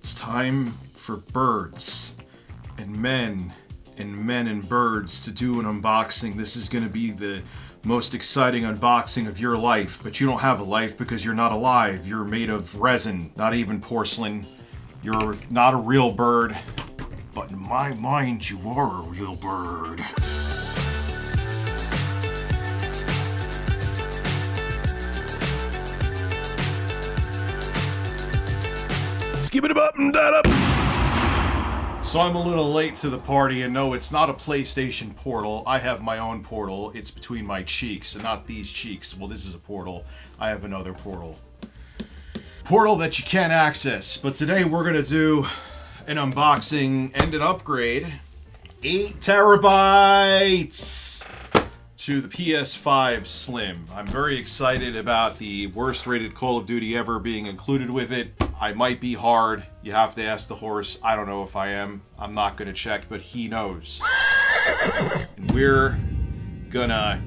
It's time for birds and men and birds to do an unboxing. This is going to be the most exciting unboxing of your life, but you don't have a life because you're not alive. You're made of resin, not even porcelain. You're not a real bird, but in my mind, you are a real bird. Skip it up and that up. So I'm a little late to the party, and no, it's not a PlayStation portal. I have my own portal. It's between my cheeks, and not these cheeks. Well, this is a portal. I have another portal. Portal that you can't access. But today we're gonna do an unboxing and an upgrade. 8 terabytes to the PS5 Slim. I'm very excited about the worst rated Call of Duty ever being included with it. I might be hard. You have to ask the horse. I don't know if I am. I'm not gonna check, but he knows. And we're gonna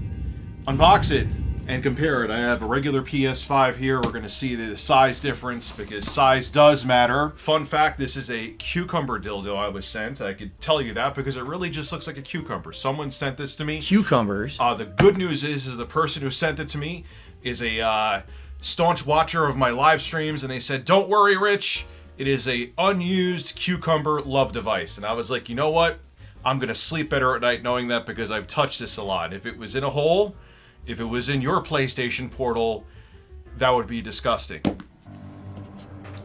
unbox it and compare it. I have a regular PS5 here. We're gonna see the size difference because size does matter. Fun fact, this is a cucumber dildo I was sent. I could tell you that because it really just looks like a cucumber. Someone sent this to me. Cucumbers? The good news is the person who sent it to me is a staunch watcher of my live streams, and they said, don't worry, Rich, it is a unused cucumber love device. And I was like, you know what? I'm gonna sleep better at night knowing that because I've touched this a lot. If it was in a hole, if it was in your PlayStation portal, that would be disgusting.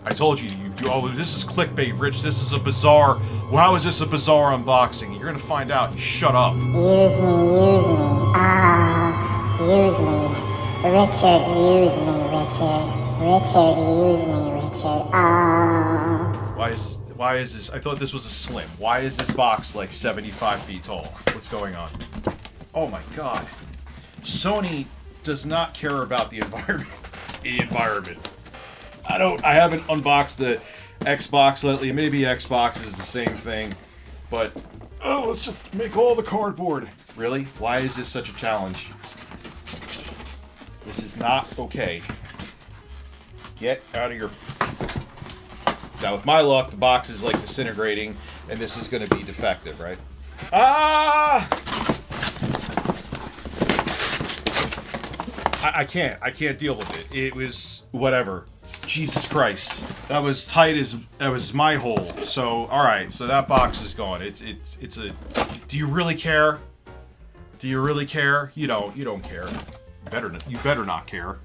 I told you, oh, this is clickbait, Rich. This is a bizarre, how is this a bizarre unboxing? You're gonna find out. Shut up. Use me, use me. Richard, use me, Richard. Richard, use me, Richard. Why is this? I thought this was a Slim. Why is this box like 75 feet tall? What's going on? Oh my god. Sony does not care about the environment. I haven't unboxed the Xbox lately. Maybe Xbox is the same thing, but let's just make all the cardboard. Really? Why is this such a challenge? This is not okay. Get out of your... Now, with my luck, the box is like disintegrating, and this is going to be defective, right? I can't deal with it. It was whatever. Jesus Christ. That was tight as... That was my hole. So, alright, so that box is gone. It's a... Do you really care? Do you really care? You don't care. You better not care.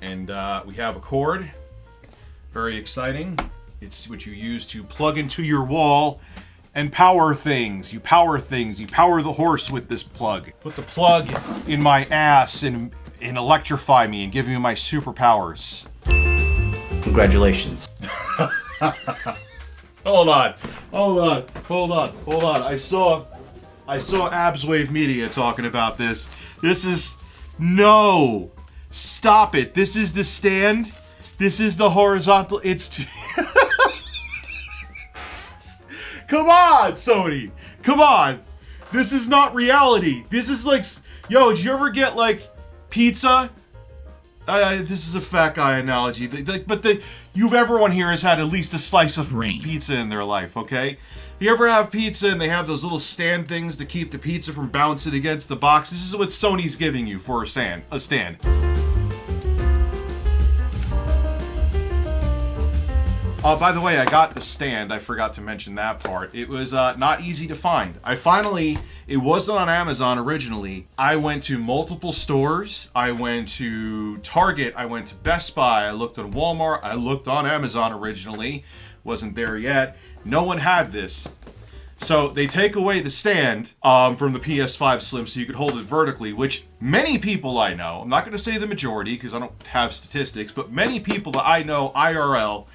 And we have a cord. Very exciting. It's what you use to plug into your wall and power things. You power things. You power the horse with this plug. Put the plug in my ass and electrify me and give me my superpowers. Congratulations. Hold on. I saw Abswave Media talking about this. This is... No! Stop it. This is the stand. This is the horizontal... It's too... Come on, Sony! Come on! This is not reality. This is like... Yo, did you ever get, like, pizza? This is a fat guy analogy. Everyone here has had at least a slice of pizza in their life, okay? You ever have pizza and they have those little stand things to keep the pizza from bouncing against the box? This is what Sony's giving you for a stand. By the way, I got the stand. I forgot to mention that part. It was not easy to find. It wasn't on Amazon originally. I went to multiple stores. I went to Target. I went to Best Buy. I looked on Walmart. I looked on Amazon originally. Wasn't there yet. No one had this. So they take away the stand from the PS5 Slim so you could hold it vertically, which many people I know, I'm not going to say the majority because I don't have statistics, but many people that I know IRL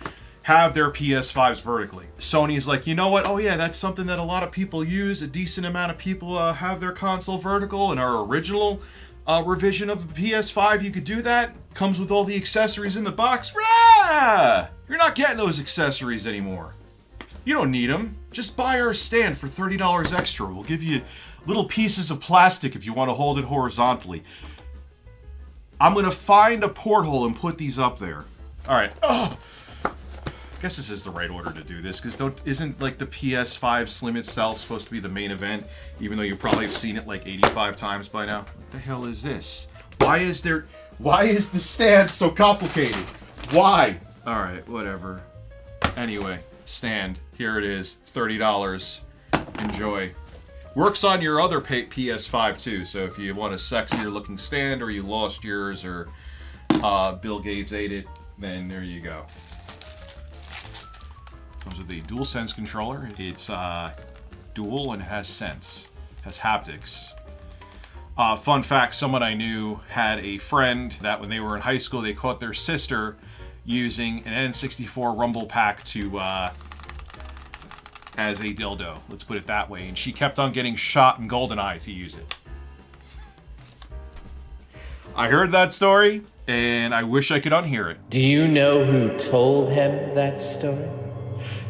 have their PS5s vertically. Sony's like, you know what? Oh yeah, that's something that a lot of people use. A decent amount of people have their console vertical. In our original revision of the PS5, you could do that. Comes with all the accessories in the box. Rah! You're not getting those accessories anymore. You don't need them. Just buy our stand for $30 extra. We'll give you little pieces of plastic if you want to hold it horizontally. I'm going to find a porthole and put these up there. All right. Oh. guess this is the right order to do this, because isn't like the PS5 Slim itself supposed to be the main event, even though you probably have seen it like 85 times by now? What the hell is this? Why is the stand so complicated? Why? All right, whatever. Anyway, stand. Here it is, $30. Enjoy. Works on your other PS5 too, so if you want a sexier looking stand, or you lost yours, or Bill Gates ate it, then there you go. Comes with a DualSense controller. It's dual and it has sense, has haptics. Fun fact, someone I knew had a friend that when they were in high school, they caught their sister using an N64 Rumble Pack to as a dildo. Let's put it that way. And she kept on getting shot in GoldenEye to use it. I heard that story, and I wish I could unhear it. Do you know who told him that story?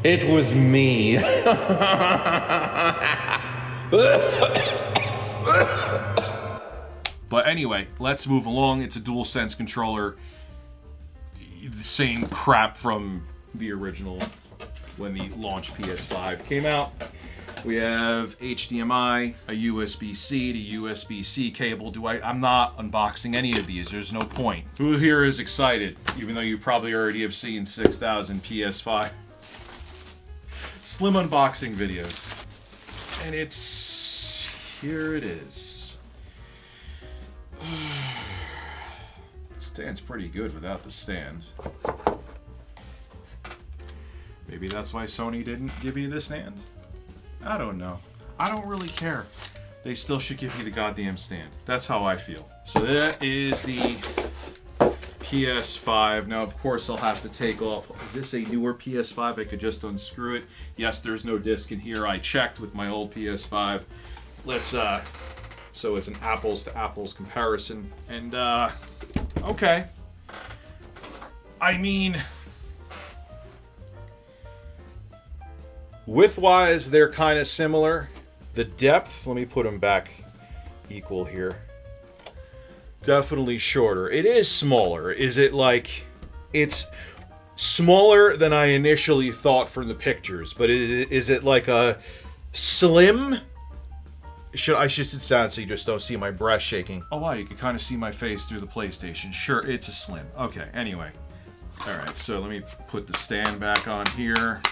It was me. But anyway, let's move along. It's a DualSense controller. The same crap from the original when the launch PS5 came out. We have HDMI, a USB-C to USB-C cable. I'm not unboxing any of these. There's no point. Who here is excited? Even though you probably already have seen 6,000 PS5 Slim unboxing videos. And here it is. Stand's pretty good without the stand. Maybe that's why Sony didn't give you the stand? I don't know. I don't really care. They still should give you the goddamn stand. That's how I feel. So that is the PS5. Now, of course, I'll have to take off. Is this a newer PS5? I could just unscrew it. Yes, there's no disc in here. I checked with my old PS5. Let's, so it's an apples to apples comparison. And, okay. I mean, width-wise, they're kind of similar. The depth, let me put them back equal here. Definitely shorter. It is smaller. Is it like... It's smaller than I initially thought from the pictures, but is it like a slim? I should sit down so you just don't see my breast shaking. Oh wow, you can kind of see my face through the PlayStation. Sure, it's a slim. Okay, anyway. Alright, so let me put the stand back on here.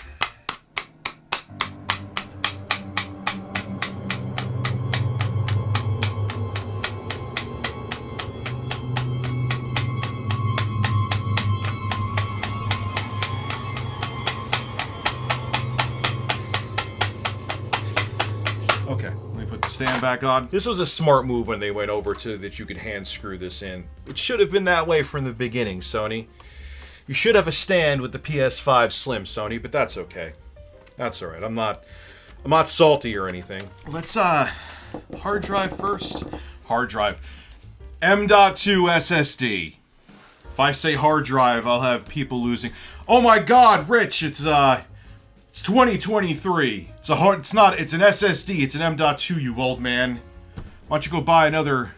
Okay, let me put the stand back on. This was a smart move when they went over to that you could hand screw this in. It should have been that way from the beginning, Sony. You should have a stand with the PS5 Slim, Sony, but that's okay. That's alright. I'm not salty or anything. Let's hard drive first. Hard drive. M.2 SSD. If I say hard drive, I'll have people losing. Oh my god, Rich, it's 2023. It's an SSD. It's an M.2, you old man. Why don't you go buy another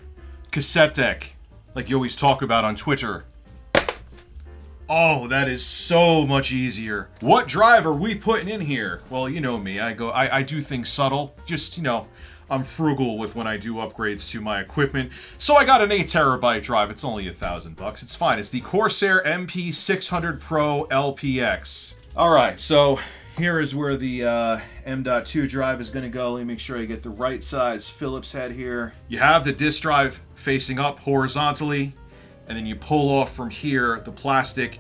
cassette deck, like you always talk about on Twitter? Oh, that is so much easier. What drive are we putting in here? Well, you know me. I do things subtle. Just, you know, I'm frugal with when I do upgrades to my equipment. So I got an 8 terabyte drive. It's only $1,000. It's fine. It's the Corsair MP600 Pro LPX. All right, so here is where the M.2 drive is going to go. Let me make sure I get the right size Phillips head here. You have the disk drive facing up horizontally, and then you pull off from here the plastic.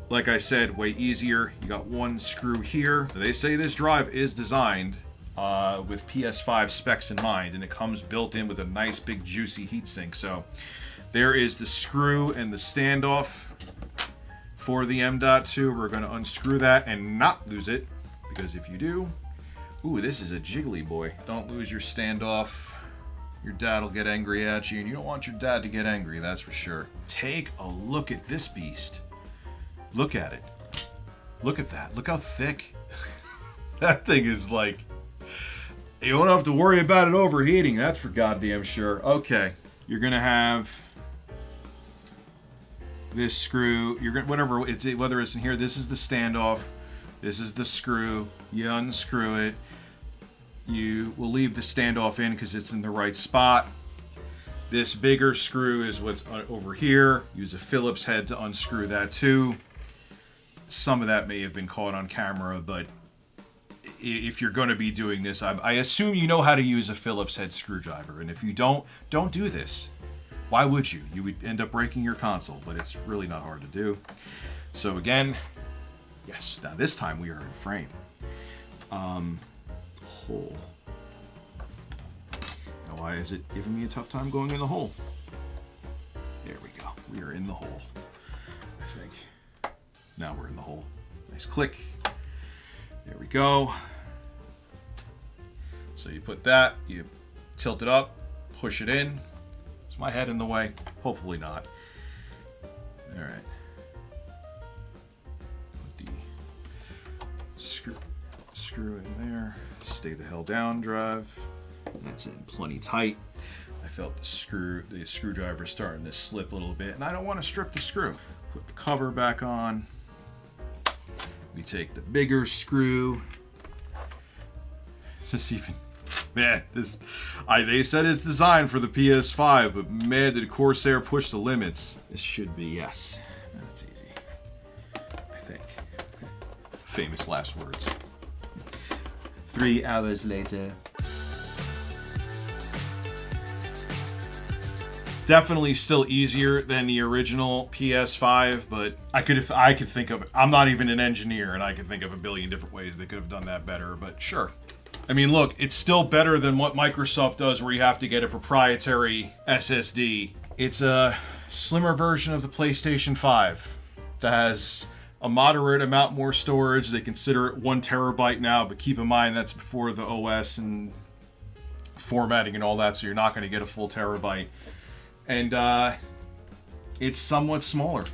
Like I said, way easier. You got one screw here. They say this drive is designed with PS5 specs in mind, and it comes built in with a nice big juicy heatsink. So there is the screw and the standoff for the M.2. We're going to unscrew that and not lose it, because if you do, ooh, this is a jiggly boy. Don't lose your standoff. Your dad will get angry at you, and you don't want your dad to get angry, that's for sure. Take a look at this beast. Look at it. Look at that. Look how thick. That thing is like... You don't have to worry about it overheating, that's for goddamn sure. Okay, you're going to have this screw, you're gonna, whatever it's, whether it's in here, this is the standoff, this is the screw. You unscrew it. You will leave the standoff in because it's in the right spot. This bigger screw is what's over here. Use a Phillips head to unscrew that too. Some of that may have been caught on camera, but if you're going to be doing this, I assume you know how to use a Phillips head screwdriver. And if you don't do this. Why would you? You would end up breaking your console, but it's really not hard to do. So again, yes, now this time we are in frame. Hole. Now why is it giving me a tough time going in the hole? There we go. We are in the hole, I think. Now we're in the hole. Nice click. There we go. So you put that, you tilt it up, push it in. Is my head in the way? Hopefully not. All right. Put the screw in there. Stay the hell down, drive. That's in plenty tight. I felt the screwdriver starting to slip a little bit, and I don't want to strip the screw. Put the cover back on. We take the bigger screw. Is this even... Man, they said it's designed for the PS5, but man, did Corsair push the limits. This should be, yes. That's easy. I think. Famous last words. 3 hours later. Definitely still easier than the original PS5, but I could think of, I'm not even an engineer, and I could think of a billion different ways they could have done that better, but sure. I mean, look, it's still better than what Microsoft does, where you have to get a proprietary SSD. It's a slimmer version of the PlayStation 5 that has a moderate amount more storage. They consider it 1 terabyte now, but keep in mind that's before the OS and formatting and all that, so you're not going to get a full terabyte. And it's somewhat smaller.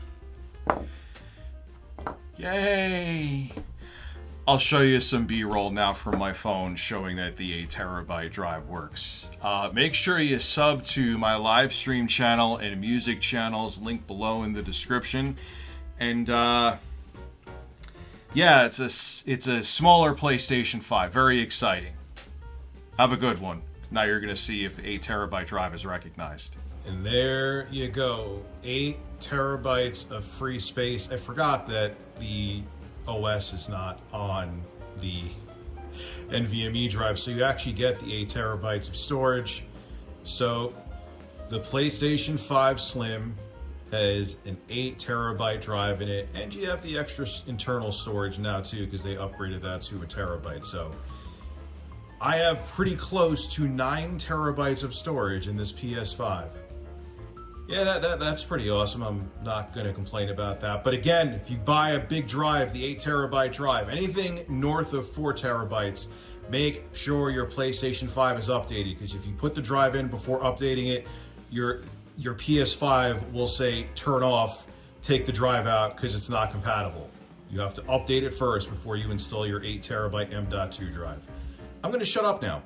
Yay! I'll show you some B-roll now from my phone showing that the 8 terabyte drive works. Make sure you sub to my live stream channel and music channels, linked below in the description. And yeah, it's a smaller PlayStation 5. Very exciting. Have a good one. Now you're going to see if the 8 terabyte drive is recognized. And there you go. 8 terabytes of free space. I forgot that the OS is not on the NVMe drive, so you actually get the 8 terabytes of storage. So the PlayStation 5 Slim has an 8 terabyte drive in it, and you have the extra internal storage now too, because they upgraded that to a terabyte. So I have pretty close to 9 terabytes of storage in this PS5. Yeah, that's pretty awesome. I'm not going to complain about that. But again, if you buy a big drive, the 8 terabyte drive, anything north of 4 terabytes, make sure your PlayStation 5 is updated, because if you put the drive in before updating it, your PS5 will say turn off, take the drive out, because it's not compatible. You have to update it first before you install your 8 terabyte M.2 drive. I'm going to shut up now.